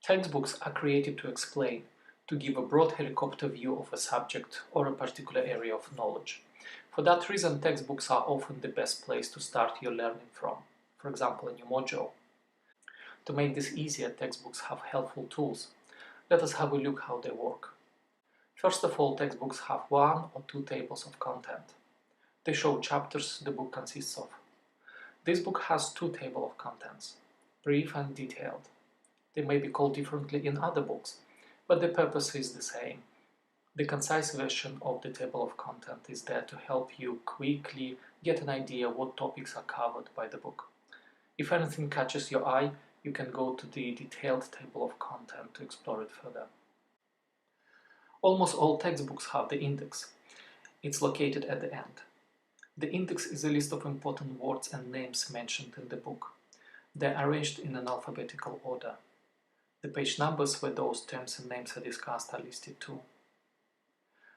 Textbooks are created to explain, to give a broad helicopter view of a subject or a particular area of knowledge. For that reason, textbooks are often the best place to start your learning from, for example, a new module. To make this easier, textbooks have helpful tools. Let us have a look how they work. First of all, textbooks have one or two tables of content. They show chapters the book consists of. This book has two tables of contents, brief and detailed. They may be called differently in other books, but the purpose is the same. The concise version of the table of content is there to help you quickly get an idea what topics are covered by the book. If anything catches your eye, you can go to the detailed table of content to explore it further. Almost all textbooks have the index. It's located at the end. The index is a list of important words and names mentioned in the book. They're arranged in an alphabetical order. The page numbers where those terms and names are discussed are listed too.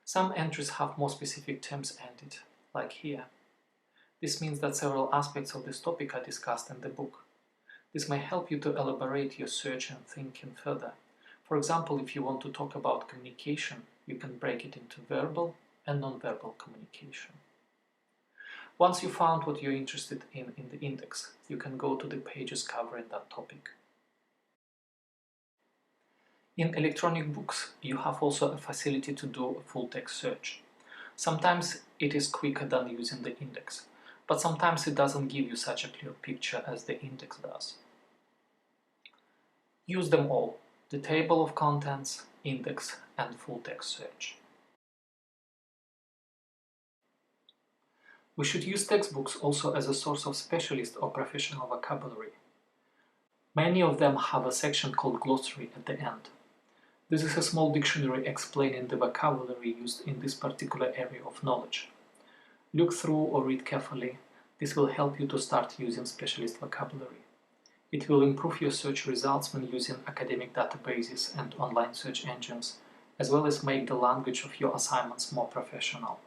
Some entries have more specific terms added, like here. This means that several aspects of this topic are discussed in the book. This may help you to elaborate your search and thinking further. For example, if you want to talk about communication, you can break it into verbal and non-verbal communication. Once you found what you're interested in the index, you can go to the pages covering that topic. In electronic books, you have also a facility to do a full-text search. Sometimes it is quicker than using the index, but sometimes it doesn't give you such a clear picture as the index does. Use them all: the table of contents, index, and full-text search. We should use textbooks also as a source of specialist or professional vocabulary. Many of them have a section called Glossary at the end. This is a small dictionary explaining the vocabulary used in this particular area of knowledge. Look through or read carefully. This will help you to start using specialist vocabulary. It will improve your search results when using academic databases and online search engines, as well as make the language of your assignments more professional.